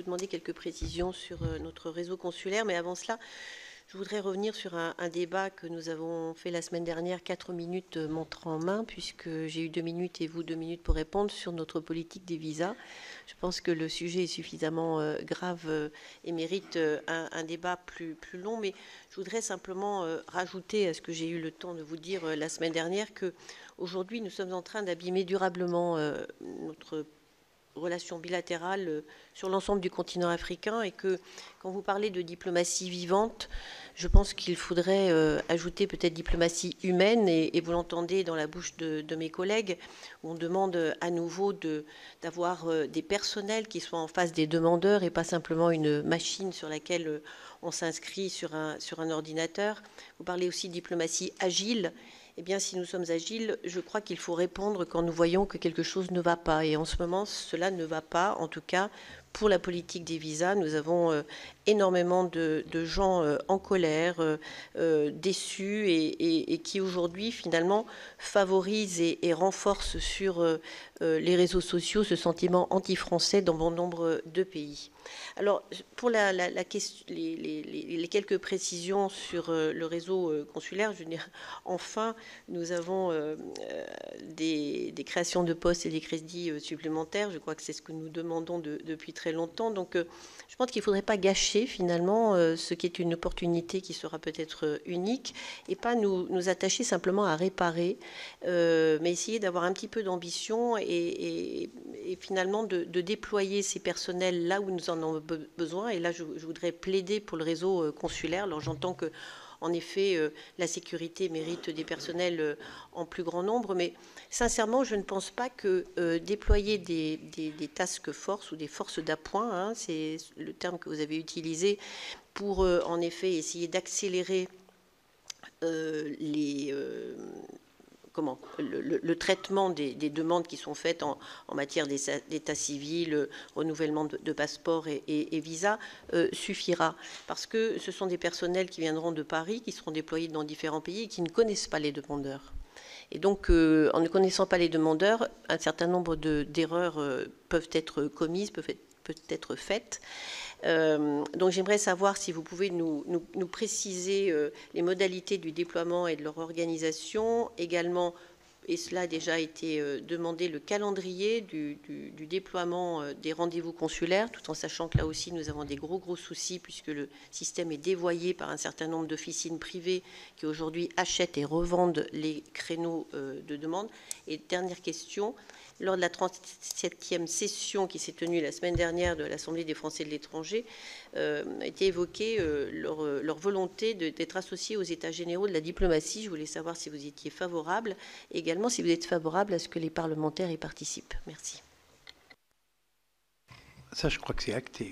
Vous demander quelques précisions sur notre réseau consulaire, mais avant cela, je voudrais revenir sur un débat que nous avons fait la semaine dernière, 4 minutes montre en main, puisque j'ai eu 2 minutes et vous 2 minutes pour répondre sur notre politique des visas. Je pense que le sujet est suffisamment grave et mérite un débat plus long, mais je voudrais simplement rajouter à ce que j'ai eu le temps de vous dire la semaine dernière que aujourd'hui nous sommes en train d'abîmer durablement notre relations bilatérales sur l'ensemble du continent africain et que quand vous parlez de diplomatie vivante, je pense qu'il faudrait ajouter peut-être diplomatie humaine et vous l'entendez dans la bouche de mes collègues où on demande à nouveau d'avoir des personnels qui soient en face des demandeurs et pas simplement une machine sur laquelle on s'inscrit sur un ordinateur. Vous parlez aussi de diplomatie agile. Eh bien, si nous sommes agiles, je crois qu'il faut répondre quand nous voyons que quelque chose ne va pas. Et en ce moment, cela ne va pas, en tout cas, pour la politique des visas. Nous avons énormément de gens en colère, déçus et qui aujourd'hui, finalement, favorisent et renforcent sur les réseaux sociaux ce sentiment anti-français dans bon nombre de pays. Alors, pour la question, les quelques précisions sur le réseau consulaire, je veux dire, enfin, nous avons des créations de postes et des crédits supplémentaires. Je crois que c'est ce que nous demandons depuis très longtemps. Donc, je pense qu'il ne faudrait pas gâcher, finalement, ce qui est une opportunité qui sera peut-être unique et pas nous attacher simplement à réparer, mais essayer d'avoir un petit peu d'ambition et finalement de déployer ces personnels là où nous en avons besoin. Et là, je voudrais plaider pour le réseau consulaire. Alors, j'entends que en effet, la sécurité mérite des personnels en plus grand nombre, mais sincèrement, je ne pense pas que déployer des task force ou des forces d'appoint, hein, c'est le terme que vous avez utilisé, pour en effet essayer d'accélérer le traitement des demandes qui sont faites en matière d'état civil, renouvellement de passeport et visa suffira. Parce que ce sont des personnels qui viendront de Paris, qui seront déployés dans différents pays et qui ne connaissent pas les demandeurs. Et donc, en ne connaissant pas les demandeurs, un certain nombre d'erreurs peuvent être commises, peuvent être faites. Donc j'aimerais savoir si vous pouvez nous préciser les modalités du déploiement et de leur organisation, également, et cela a déjà été demandé, le calendrier du déploiement des rendez-vous consulaires, tout en sachant que là aussi nous avons des gros soucis puisque le système est dévoyé par un certain nombre d'officines privées qui aujourd'hui achètent et revendent les créneaux de demande. Et dernière question, lors de la 37e session qui s'est tenue la semaine dernière de l'Assemblée des Français de l'étranger, a été évoquée leur volonté d'être associés aux États généraux de la diplomatie. Je voulais savoir si vous étiez favorable, et également si vous êtes favorable à ce que les parlementaires y participent. Merci. Ça, je crois que c'est acté.